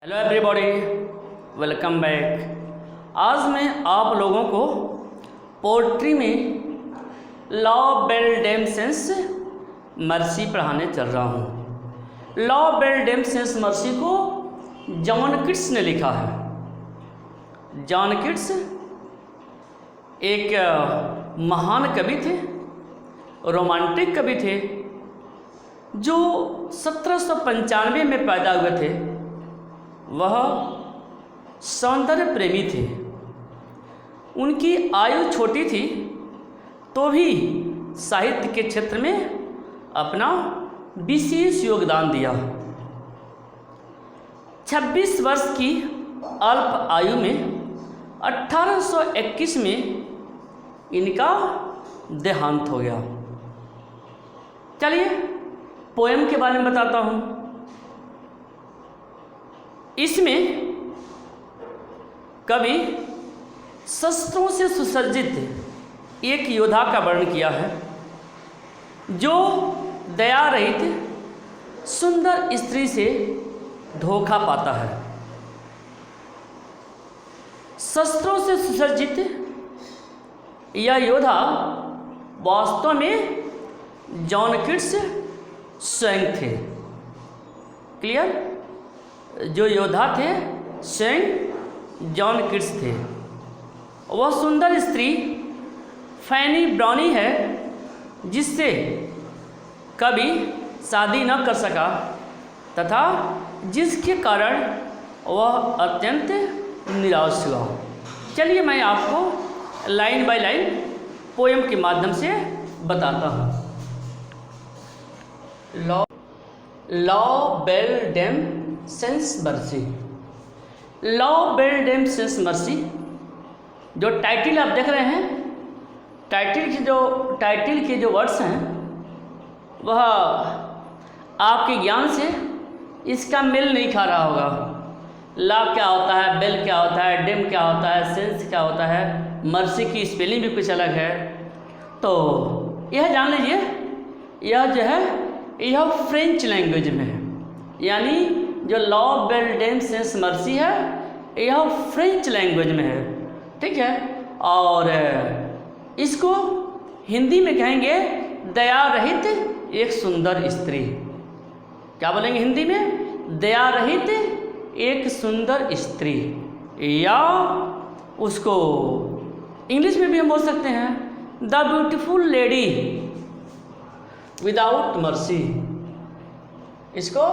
Hello everybody, welcome back. आज मैं आप लोगों को पोट्री में La Belle Dame sans Merci पढ़ाने चल रहा हूँ। La Belle Dame sans Merci को जॉन कीट्स ने लिखा है। जॉन कीट्स एक महान कवि थे, रोमांटिक कवि थे, जो 1795 में पैदा हुए थे। वह सौंदर्य प्रेमी थे। उनकी आयु छोटी थी तो भी साहित्य के क्षेत्र में अपना विशेष योगदान दिया। 26 वर्ष की अल्प आयु में 1821 में इनका देहांत हो गया। चलिए पोएम के बारे में बताता हूँ। इसमें कवि शस्त्रों से सुसज्जित एक योद्धा का वर्णन किया है, जो दया रहित सुंदर स्त्री से धोखा पाता है। शस्त्रों से सुसज्जित यह योद्धा वास्तव में जॉन कीट्स स्वयं थे। क्लियर? जो योद्धा थे स्वयं जॉन कीट्स थे। वह सुंदर स्त्री फैनी ब्राउनी है, जिससे कभी शादी न कर सका तथा जिसके कारण वह अत्यंत निराश हुआ। चलिए मैं आपको लाइन बाय लाइन पोएम के माध्यम से बताता हूँ। La Belle Dame sans Merci. La Belle Dame sans Merci, जो टाइटिल आप देख रहे हैं, टाइटिल के जो वर्ड्स हैं वह आपके ज्ञान से इसका मेल नहीं खा रहा होगा। लॉ क्या होता है, बेल क्या होता है, डेम क्या होता है, सेंस क्या होता है, मर्सी की स्पेलिंग भी कुछ अलग है। तो यह जान लीजिए, यह जो है यह फ्रेंच लैंग्वेज में है। यानी जो La Belle Dame sans Merci है यह फ्रेंच लैंग्वेज में है। ठीक है? और इसको हिंदी में कहेंगे दया रहित एक सुंदर स्त्री। क्या बोलेंगे हिंदी में? दया रहित एक सुंदर स्त्री। या उसको इंग्लिश में भी हम बोल सकते हैं the beautiful lady without mercy. इसको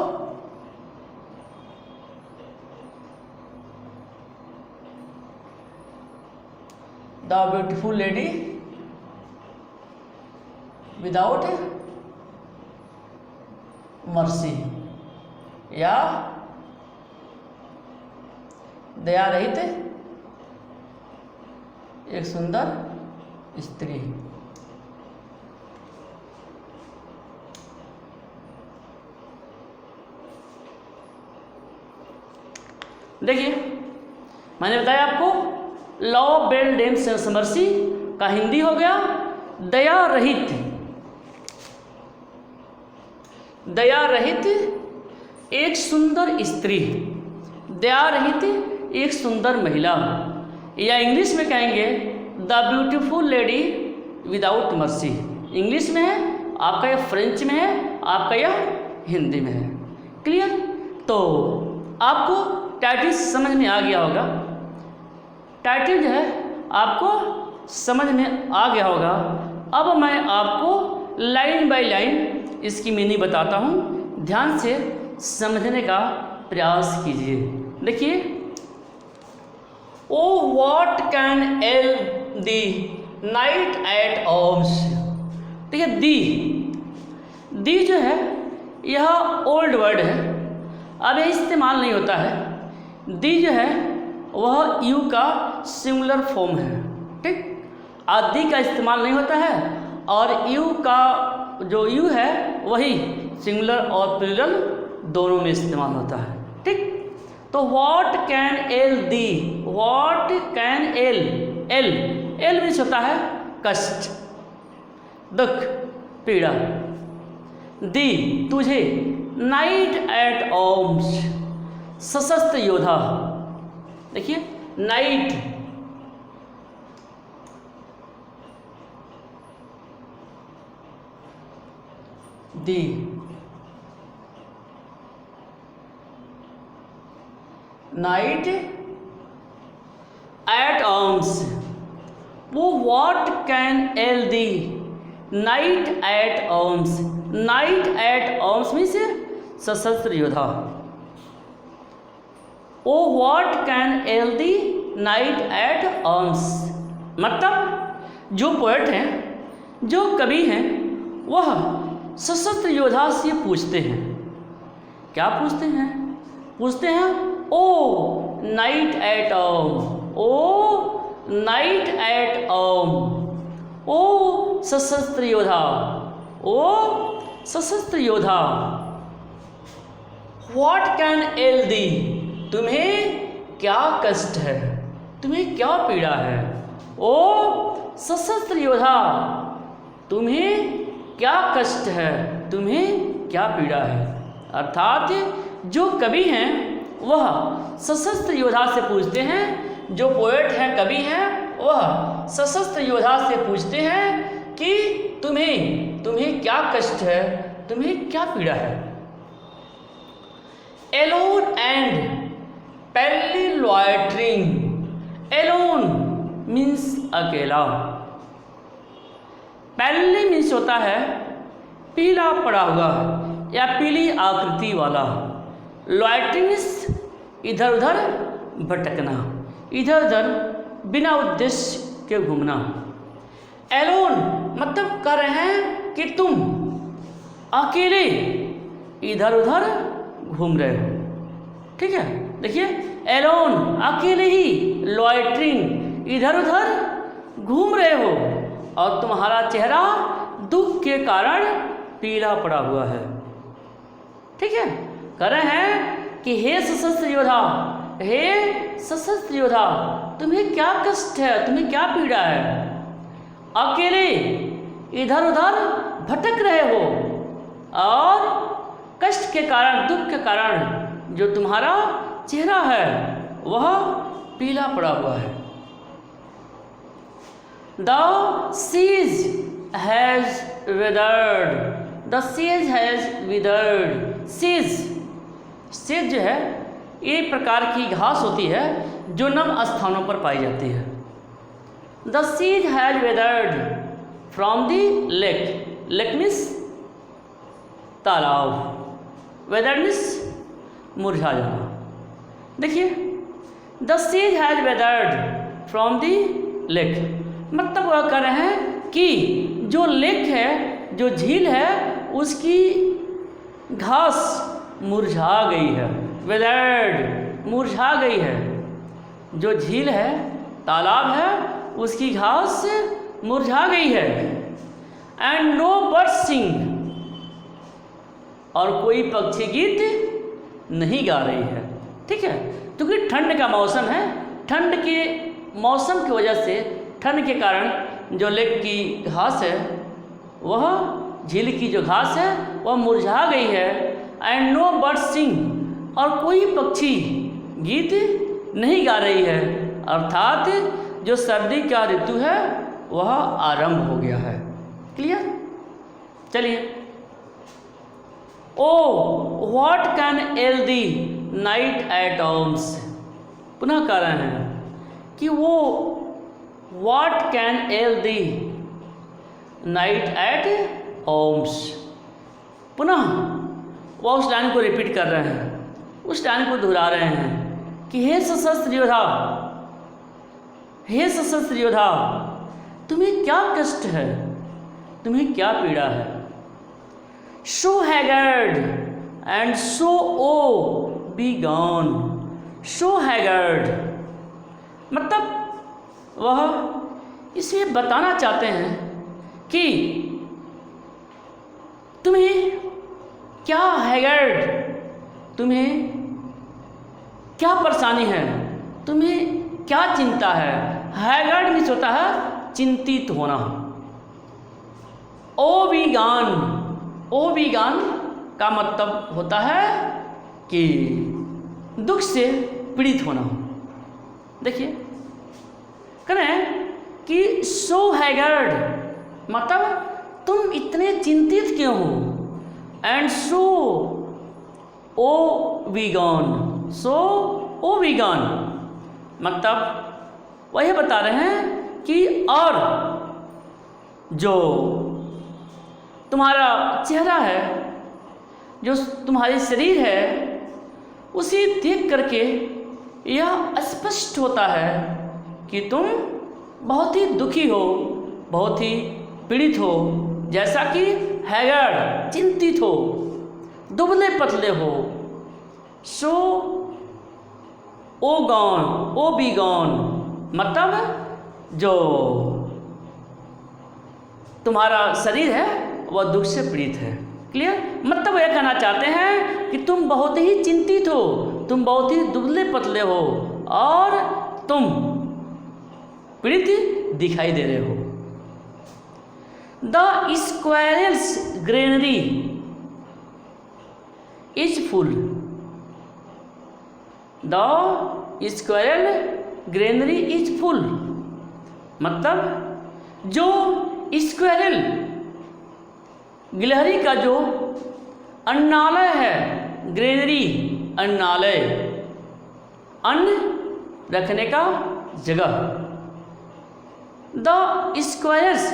the beautiful lady without mercy, या दया रहित एक सुंदर स्त्री। देखिए, मैंने बताया आपको La Belle Dame sans Merci का हिंदी हो गया दया रहित। दया रहित एक सुंदर स्त्री, दया रहित एक सुंदर महिला, या इंग्लिश में कहेंगे the beautiful lady without mercy. English में है आपका, यह फ्रेंच में है आपका, यह हिंदी में है। क्लियर? तो आपको टाइटिल समझ में आ गया होगा। टाइटिल जो है आपको समझ में आ गया होगा। अब मैं आपको लाइन बाय लाइन इसकी मीनिंग बताता हूँ। ध्यान से समझने का प्रयास कीजिए। देखिए, O what can ail thee knight at arms. ठीक है? दी जो है यह ओल्ड वर्ड है, अब यह इस्तेमाल नहीं होता है। दी जो है वह यू का सिंगुलर फॉर्म है। ठीक? आदि का इस्तेमाल नहीं होता है, और यू का जो यू है वही सिंगुलर और प्लूरल दोनों में इस्तेमाल होता है। ठीक? तो what can ail the, what can L, L means होता है कष्ट, दुख, पीड़ा। दी तुझे, नाइट एट आर्म्स सशस्त्र योद्धा। देखिए knight, thee knight at arms, वो what can ail thee knight at arms. Knight at arms means सशस्त्र योद्धा। O what can ail thee knight at arms, मतलब जो पोएट हैं, जो कवि हैं, वह सशस्त्र योद्धा से पूछते हैं। क्या पूछते हैं? पूछते हैं ओ नाइट एट आर्म, ओ नाइट एट आर्म, ओ सशस्त्र योद्धा, ओ सशस्त्र योद्धा, व्हाट कैन एल दी, तुम्हें क्या कष्ट है, तुम्हें क्या पीड़ा है। ओ सशस्त्र योद्धा, तुम्हें क्या कष्ट है, तुम्हें क्या पीड़ा है। अर्थात जो कवि हैं वह सशस्त्र योद्धा से पूछते हैं, जो पोएट हैं, कवि हैं, वह सशस्त्र योद्धा से पूछते हैं कि तुम्हें क्या कष्ट है, तुम्हें क्या पीड़ा है। एलोन एंड पैली लॉयटरिंग। एलोन मीन्स अकेला, पैली मीन्स होता है पीला पड़ा हुआ या पीली आकृति वाला। लॉयटरिंग मीन्स इधर उधर भटकना, इधर उधर बिना उद्देश्य के घूमना। एलोन मतलब कह रहे हैं कि तुम अकेले इधर उधर घूम रहे हो। ठीक है, देखिए एलोन अकेले ही, लॉयटरिंग इधर उधर घूम रहे हो और तुम्हारा चेहरा दुख के कारण पीला पड़ा हुआ है। ठीक है, कह रहे हैं कि हे सशस्त्र योद्धा, हे सशस्त्र योद्धा, तुम्हें क्या कष्ट है, तुम्हें क्या पीड़ा है। अकेले इधर उधर भटक रहे हो और कष्ट के कारण, दुख के कारण जो तुम्हारा चेहरा है वह पीला पड़ा हुआ है। The siege has withered, the siege has withered। siege जो है ये प्रकार की घास होती है जो नम स्थानों पर पाई जाती है। The siege has withered from the lake, lake means तालाब, withered means मुरझा जाना। देखिए द सीज has withered from the lake, मतलब वह कह रहे हैं कि जो लेक है, जो झील है, उसकी घास मुरझा गई है। वेदर्ड मुरझा गई है। जो झील है, तालाब है, उसकी घास मुरझा गई है। एंड नो बर्ड सिंग, और कोई पक्षी गीत नहीं गा रही है। ठीक है, क्योंकि ठंड का मौसम है, ठंड के मौसम की वजह से, ठंड के कारण जो लेक की घास है, वह झील की जो घास है वह मुरझा गई है। एंड नो बर्ड सिंग, और कोई पक्षी गीत नहीं गा रही है। अर्थात जो सर्दी का ऋतु है वह आरंभ हो गया है। क्लियर? चलिए, O what can ail thee knight at arms, पुनः कह रहे हैं कि वो what can ail thee knight at arms. पुनः वह उस लाइन को रिपीट कर रहे हैं, उस लाइन को दोहरा रहे हैं कि हे सशस्त्र योद्धा, हे सशस्त्र योद्धा, तुम्हें क्या कष्ट है, तुम्हें क्या पीड़ा है। So haggard and so be gone, so haggard, मतलब वह इसे बताना चाहते हैं कि तुम्हें क्या हैगर्ड, तुम्हें क्या परेशानी है, तुम्हें क्या चिंता है। हैगर्ड मीन्स होता है चिंतित होना। ओ बी गान का मतलब होता है कि दुख से पीड़ित होना हो। देखिए करें कि सो हैगर्ड मतलब तुम इतने चिंतित क्यों हो, and so woebegone, so woebegone मतलब वह बता रहे हैं कि और जो तुम्हारा चेहरा है, जो तुम्हारी शरीर है, उसे देख करके यह स्पष्ट होता है कि तुम बहुत ही दुखी हो, बहुत ही पीड़ित हो, जैसा कि हैगर्ड चिंतित हो, दुबले पतले हो। सो ओगॉन ओ बीगॉन मतलब जो तुम्हारा शरीर है वह दुख से पीड़ित है। क्लियर? मतलब यह कहना चाहते हैं कि तुम बहुत ही चिंतित हो, तुम बहुत ही दुबले पतले हो और तुम पीड़ित दिखाई दे रहे हो। The squirrels granary is full, the squirrel granary is full मतलब जो स्क्वायरल गिलहरी का जो अन्नालय है, ग्रेनरी अन्नालय, अन्न रखने का जगह। The squirrel's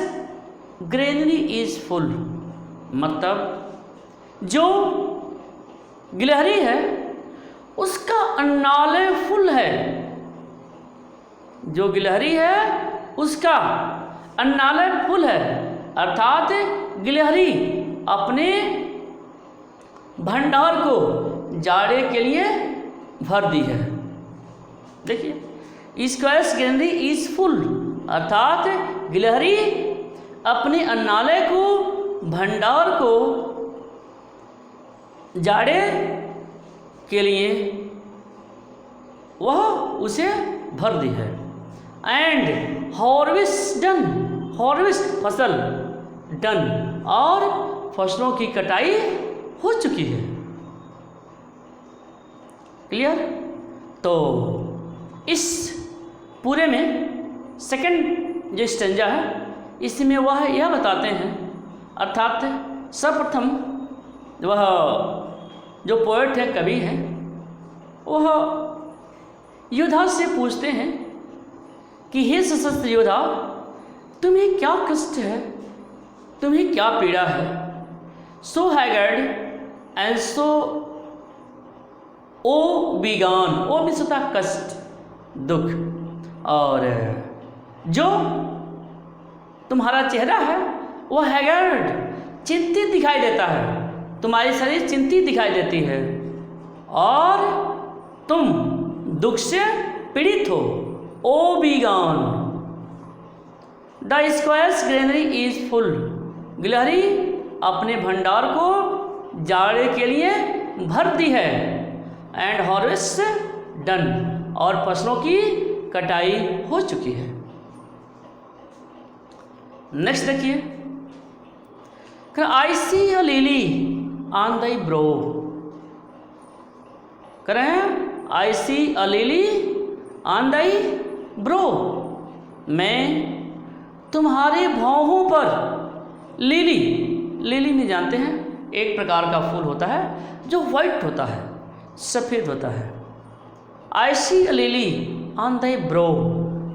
granary is full मतलब जो गिलहरी है उसका अन्नालय फुल है, जो गिलहरी है उसका अन्नालय फुल है, अर्थात गिलहरी अपने भंडार को जाड़े के लिए भर दी है। देखिए स्क्वायर्स ग्रेनरी इज फुल अर्थात गिलहरी अपने अन्नालय को, भंडार को जाड़े के लिए वह उसे भर दी है। एंड हार्वेस्ट डन, हार्वेस्ट फसल डन और फसलों की कटाई हो चुकी है। क्लियर? तो इस पूरे में सेकंड जो स्टेंजा है इसमें वह यह बताते हैं, अर्थात सर्वप्रथम वह जो पोएट है, कवि हैं, वह योद्धा से पूछते हैं कि हे सशस्त्र योद्धा, तुम्हें क्या कष्ट है, तुम्हें क्या पीड़ा है। सो हैगर्ड एंड सो ओ बीगान, ओ भी होता कष्ट, दुख, और जो तुम्हारा चेहरा है वह हैगर्ड चिंतित दिखाई देता है, तुम्हारी शरीर चिंतित दिखाई देती है और तुम दुख से पीड़ित हो। Woebegone, the squirrel's granary is full, गिलहरी अपने भंडार को जाड़े के लिए भर दी है। एंड हार्वेस्ट डन, और फसलों की कटाई हो चुकी है। नेक्स्ट देखिए, आई see a lily on the bro, करें आई see a lily on the bro, मैं तुम्हारे भौहों पर लिली, लिली में जानते हैं एक प्रकार का फूल होता है जो वाइट होता है, सफ़ेद होता है। I see a lily on the brow,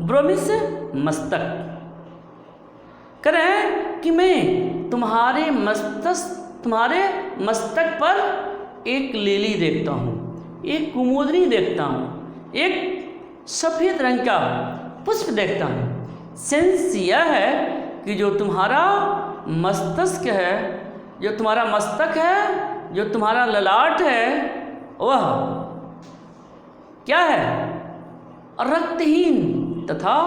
brow means मस्तक, करें कि मैं तुम्हारे मस्तक पर एक लिली देखता हूँ, एक कुमुदनी देखता हूँ, एक सफ़ेद रंग का पुष्प देखता हूँ। सेंस यह है कि जो तुम्हारा मस्तिष्क है, जो तुम्हारा मस्तक है, जो तुम्हारा ललाट है, वह क्या है? रक्तहीन तथा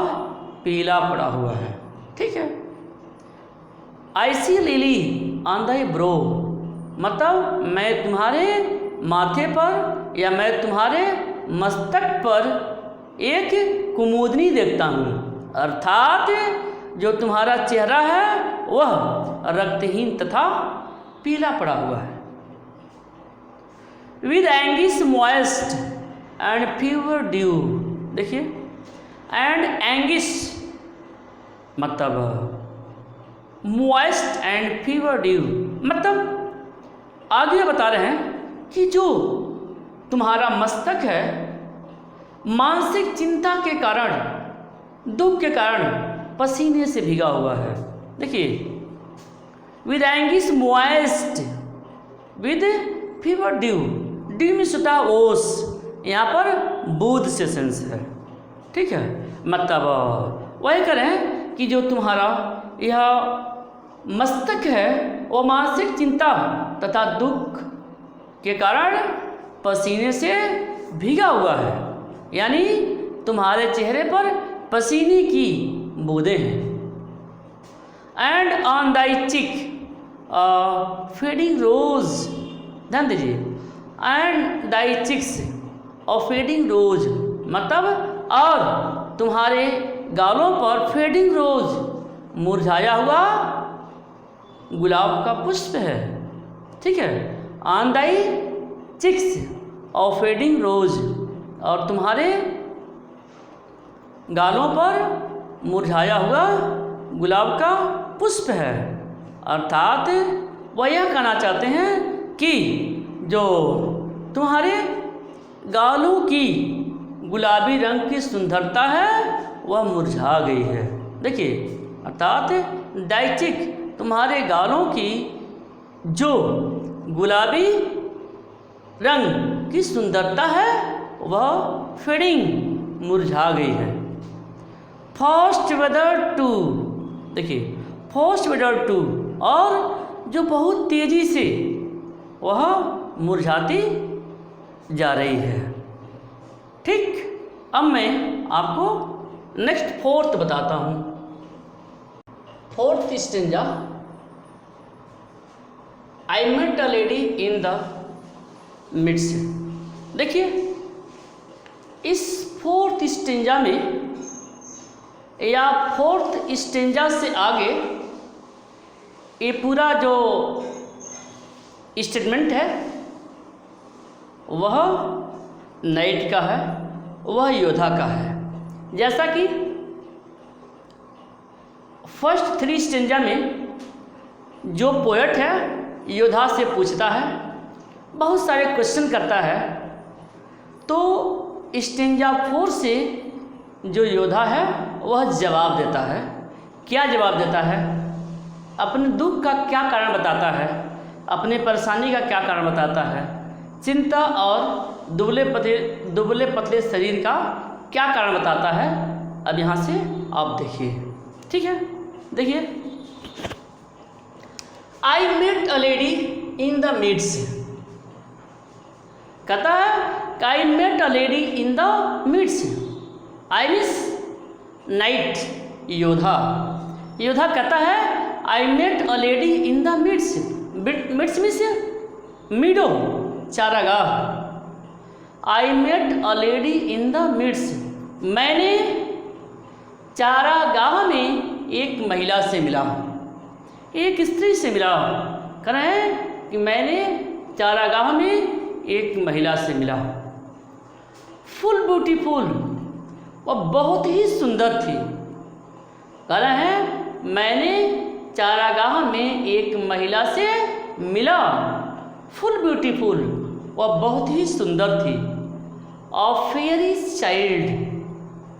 पीला पड़ा हुआ है। ठीक है, I see lily on the brow मतलब मैं तुम्हारे माथे पर या मैं तुम्हारे मस्तक पर एक कुमुदनी देखता हूँ, अर्थात जो तुम्हारा चेहरा है वह रक्तहीन तथा पीला पड़ा हुआ है। With anguish moist and fever dew, देखिए, एंड एंगिस मतलब मॉइस्ट एंड फीवर ड्यू, मतलब आगे बता रहे हैं कि जो तुम्हारा मस्तक है मानसिक चिंता के कारण, दुख के कारण पसीने से भीगा हुआ है। देखिए, with anguish moist with fever dew, dew में होता है ओस, यहाँ पर बूद से सेंस है, ठीक है। मतलब वही करें कि जो तुम्हारा यह मस्तक है वो मानसिक चिंता तथा दुख के कारण पसीने से भीगा हुआ है, यानी तुम्हारे चेहरे पर पसीने की बूंदें हैं। एंड ऑन दाई चिक फेडिंग रोज, ध्यान दीजिए, एंड दाई चिक्स और फेडिंग रोज मतलब और तुम्हारे गालों पर फेडिंग रोज मुरझाया हुआ गुलाब का पुष्प है, ठीक है। ऑन दाई चिक्स और फेडिंग रोज, और तुम्हारे गालों पर मुरझाया हुआ गुलाब का पुष्प है। अर्थात वह यह कहना चाहते हैं कि जो तुम्हारे गालों की गुलाबी रंग की सुंदरता है वह मुरझा गई है। देखिए, अर्थात डाइचिक तुम्हारे गालों की जो गुलाबी रंग की सुंदरता है वह फेडिंग मुरझा गई है। फर्स्ट वेदर टू, देखिए, फर्स्ट वेदर टू, और जो बहुत तेज़ी से वह मुरझाती जा रही है, ठीक। अब मैं आपको नेक्स्ट फोर्थ बताता हूँ। Fourth stanza, I met a lady in the meads. देखिए, इस फोर्थ स्टेंजा में या फोर्थ स्टेंजा से आगे ये पूरा जो स्टेटमेंट है वह नाइट का है, वह योद्धा का है। जैसा कि फर्स्ट 3 स्टेंजा में जो पोएट है योद्धा से पूछता है, बहुत सारे क्वेश्चन करता है, तो स्टेंजा 4 से जो योद्धा है वह जवाब देता है। क्या जवाब देता है? अपने दुख का क्या कारण बताता है, अपने परेशानी का क्या कारण बताता है, चिंता और दुबले पतले शरीर का क्या कारण बताता है। अब यहाँ से आप देखिए, ठीक है। देखिए, I met a lady in the meads, कहता है I met a lady in the meads, I means knight, योद्धा। योद्धा कहता है I met a lady in the meads, meads means meadow, चारागाह। I met a lady in the meads, मैंने चारागाह में एक महिला से मिला, एक स्त्री से मिला। कह रहे हैं कि मैंने चारागाह में एक महिला से मिला। फुल ब्यूटीफुल, वह बहुत ही सुंदर थी। कह रहे हैं मैंने चारागाह में एक महिला से मिला, फुल ब्यूटीफुल, वह बहुत ही सुंदर थी। ऑफ फेयरी चाइल्ड,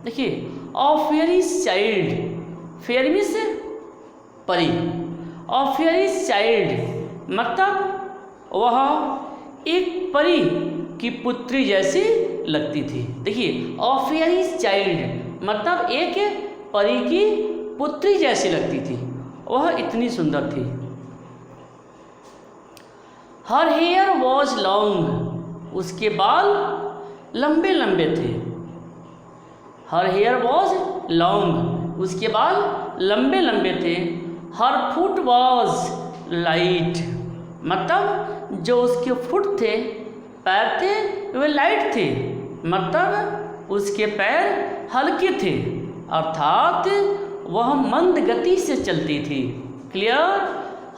देखिए, of fairy child, fairy means परी, ऑफ फेयरी चाइल्ड मतलब वह एक परी की पुत्री जैसी लगती थी। देखिए, ऑफ फेयरी चाइल्ड मतलब एक परी की पुत्री जैसी लगती थी, वह इतनी सुंदर थी। हर हेयर वॉज लॉन्ग, उसके बाल लंबे लंबे थे। हर हेयर वॉज लॉन्ग, उसके बाल लंबे लंबे थे। हर फुट वॉज लाइट मतलब जो उसके फुट थे, पैर थे, वे लाइट थे, मतलब उसके पैर हल्के थे, अर्थात वह मंद गति से चलती थी। Clear?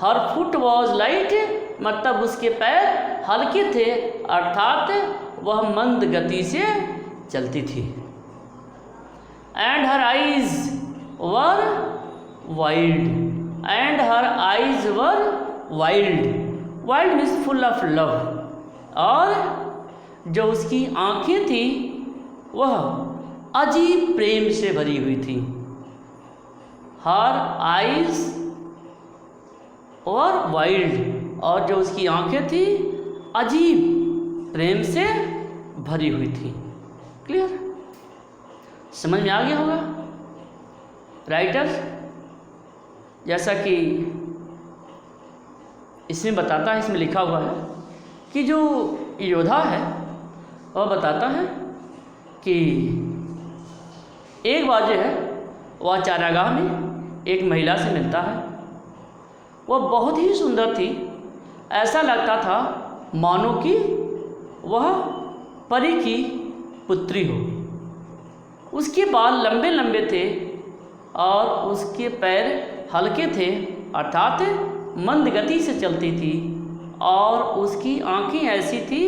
Her foot was light मतलब उसके पैर हल्के थे, अर्थात वह मंद गति से चलती थी। And her eyes were wild, and her eyes were wild, wild means full of love, और जो उसकी आंखें थी वह अजीब प्रेम से भरी हुई थी। हर आइज और वाइल्ड, और जो उसकी आंखें थी अजीब प्रेम से भरी हुई थी। क्लियर? समझ में आ गया होगा। राइटर जैसा कि इसमें बताता है, इसमें लिखा हुआ है कि जो योद्धा है वह बताता है कि एक बार जो है वह चारागाह में एक महिला से मिलता है। वह बहुत ही सुंदर थी, ऐसा लगता था मानो कि वह परी की पुत्री हो। उसके बाल लंबे लंबे थे और उसके पैर हल्के थे, अर्थात मंद गति से चलती थी, और उसकी आंखें ऐसी थी,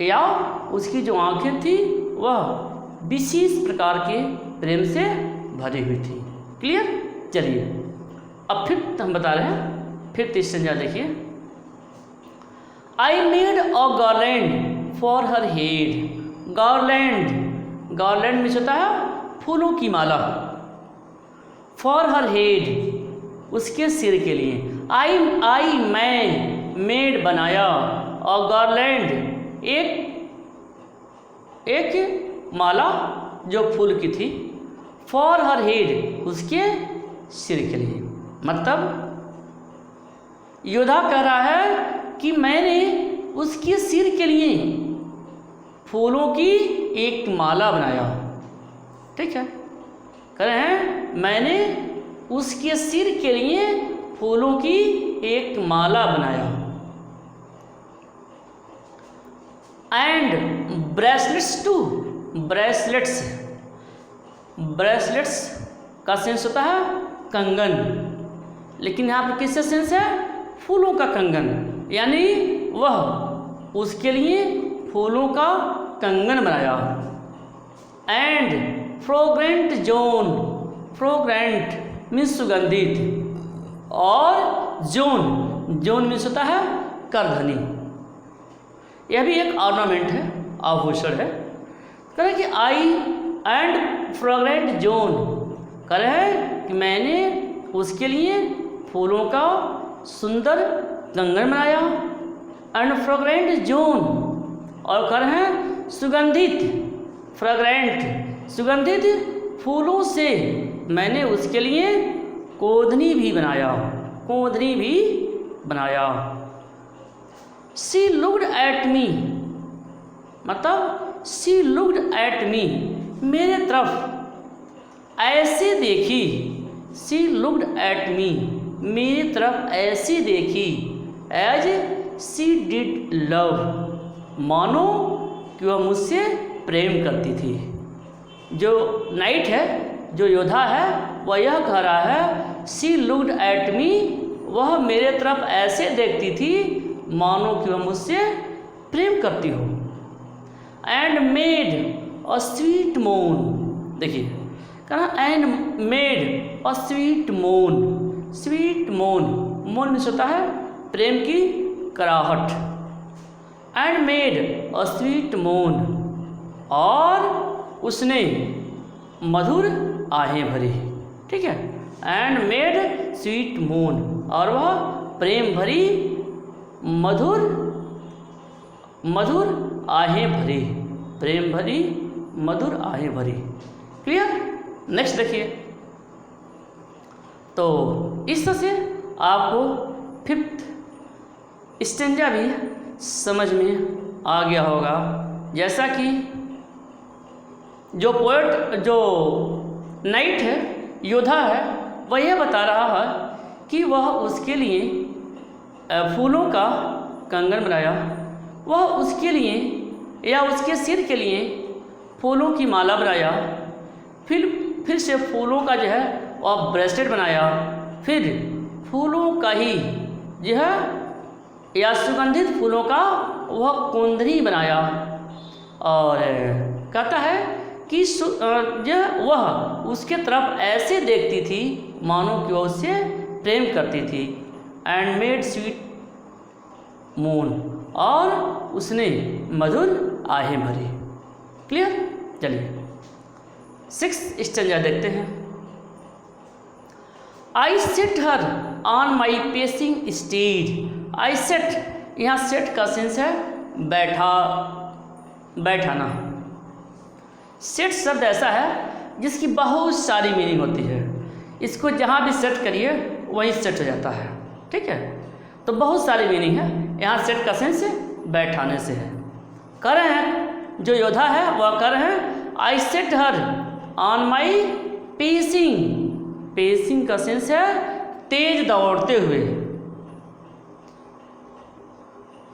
या उसकी जो आंखें थी वह विशेष प्रकार के प्रेम से भरी हुई थी। क्लियर? चलिए अब फिर हम बता रहे हैं, फिर तीसरी संज्ञा देखिए। I made a garland for her head. Garland, garland में होता है फूलों की माला। फॉर हर हेड, उसके सिर के लिए। आई मैं, मेड बनाया, और गार्लैंड एक माला जो फूल की थी। फॉर हर हेड, उसके सिर के लिए। मतलब योद्धा कह रहा है कि मैंने उसके सिर के लिए फूलों की एक माला बनाया। ठीक है, कह रहे हैं मैंने उसके सिर के लिए फूलों की एक माला बनाया। And bracelets too, bracelets, bracelets का सेंस होता है कंगन, लेकिन यहाँ पर किससे सेंस है? फूलों का कंगन, यानी वह उसके लिए फूलों का कंगन बनाया। एंड फ्रोग्रेंट जोन, फ्रोग्रेंट मीन्स सुगंधित, और जोन, जोन मीन्स होता है करधनी। यह भी एक ऑर्नामेंट है, आभूषण है। कह रहे कि आई एंड फ्रेग्रेंट जोन, कह रहे हैं कि मैंने उसके लिए फूलों का सुंदर कंगन बनाया। एंड फ्रेग्रेंट जोन, और कह रहे हैं सुगंधित, फ्रेग्रेंट सुगंधित फूलों से मैंने उसके लिए कोधनी भी बनाया, कोधनी भी बनाया। शी लुक्ड एट मी, मतलब शी लुक्ड एट मी, मेरे तरफ ऐसे देखी। शी लुक्ड एट मी, मेरी तरफ ऐसी देखी। एज शी डिड लव, मानो कि वह मुझसे प्रेम करती थी। जो नाइट है, जो योद्धा है, वह यह कह रहा है शी लुक्ड एट मी, वह मेरे तरफ ऐसे देखती थी मानो कि वह मुझसे प्रेम करती हो। एंड मेड अ स्वीट मोन, देखिए कहना एंड मेड अ स्वीट मोन, स्वीट मोन, मोन होता है प्रेम की कराहट। एंड मेड अ स्वीट मोन, और उसने मधुर आहें भरी। ठीक है, एंड मेड स्वीट मोन, और वह प्रेम भरी मधुर मधुर आहें भरी, प्रेम भरी मधुर आहें भरी। क्लियर? नेक्स्ट देखिए। तो इस तरह से आपको फिफ्थ स्टेंजा भी समझ में आ गया होगा। जैसा कि जो पोएट, जो नाइट है, योद्धा है, वह यह बता रहा है कि वह उसके लिए फूलों का कंगन बनाया, वह उसके लिए या उसके सिर के लिए फूलों की माला बनाया, फिर से फूलों का जो है वह ब्रेसलेट बनाया, फिर फूलों का ही जो है या सुगंधित फूलों का वह कुंदनी बनाया और कहता है कि वह उसके तरफ ऐसे देखती थी मानो कि वह उससे प्रेम करती थी। एंड मेड स्वीट मून, और उसने मधुर आहें भरी। क्लियर? चलिए 6th स्टेंजा देखते हैं। I set her on my pacing steed. I set, यहाँ सेट का सेंस है बैठाना। सेट शब्द ऐसा है जिसकी बहुत सारी मीनिंग होती है। इसको जहाँ भी सेट करिए वहीं सेट हो जाता है। ठीक है, तो बहुत सारी मीनिंग है। यहाँ सेट का सेंस बैठाने से है। कर रहे हैं जो योद्धा है वह कर रहे हैं I set her on my pacing. Pacing का सेंस है तेज दौड़ते हुए।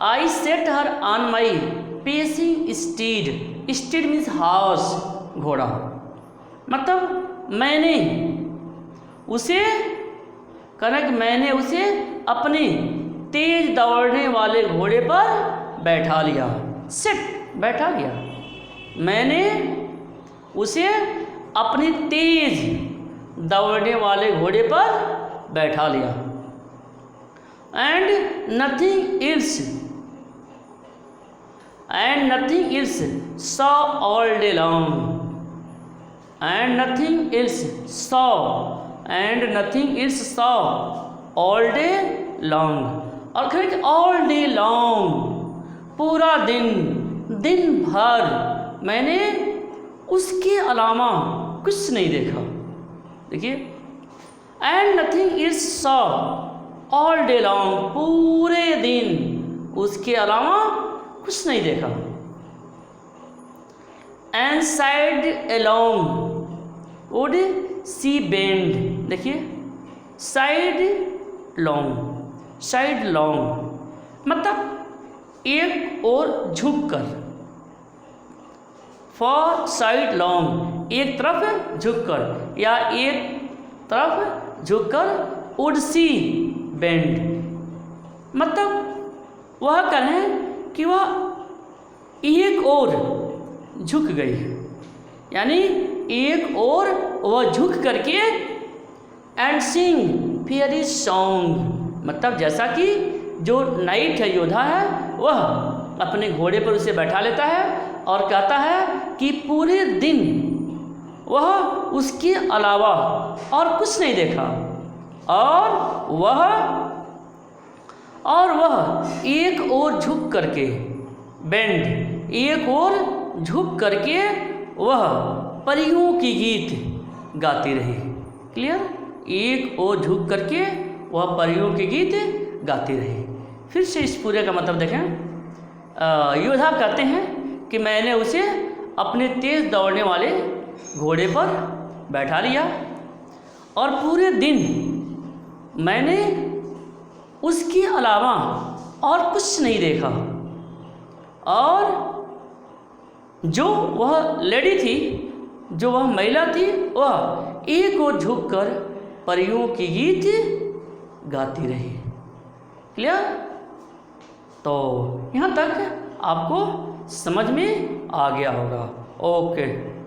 I set her on my pacing steed. Steed means horse, घोड़ा। मतलब मैंने उसे, कहना कि मैंने उसे अपने तेज दौड़ने वाले घोड़े पर बैठा लिया। सेट, बैठा लिया। मैंने उसे अपने तेज दौड़ने वाले घोड़े पर बैठा लिया। And nothing else saw all day long. And nothing else saw all day long. और कहें ऑल डे लॉन्ग, पूरा दिन, दिन भर मैंने उसके अलावा कुछ नहीं देखा। देखिए, and nothing else saw all day long, पूरे दिन उसके अलावा कुछ नहीं देखा। And side along would see bend. देखिए, साइड लॉन्ग मतलब एक और झुक कर। फॉर साइड लॉन्ग, एक तरफ झुक कर या एक तरफ झुक कर। वुड सी बेंड मतलब वह कहें कि वह एक और झुक गई, यानी एक और वह झुक करके एंड सिंग फेयरी सॉन्ग। मतलब जैसा कि जो नाइट है, योद्धा है, वह अपने घोड़े पर उसे बैठा लेता है और कहता है कि पूरे दिन वह उसके अलावा और कुछ नहीं देखा। और वह एक और झुक करके, बेंड, एक और झुक करके वह परियों की गीत गाती रही। क्लियर? एक और झुक करके वह परियों के गीत गाती रही। फिर से इस पूरे का मतलब देखें। योद्धा कहते हैं कि मैंने उसे अपने तेज दौड़ने वाले घोड़े पर बैठा लिया और पूरे दिन मैंने उसके अलावा और कुछ नहीं देखा। और जो वह लेडी थी, जो वह महिला थी, वह एक और झुक कर परियों की गीत गाती रही। क्लियर? तो यहाँ तक आपको समझ में आ गया होगा। ओके।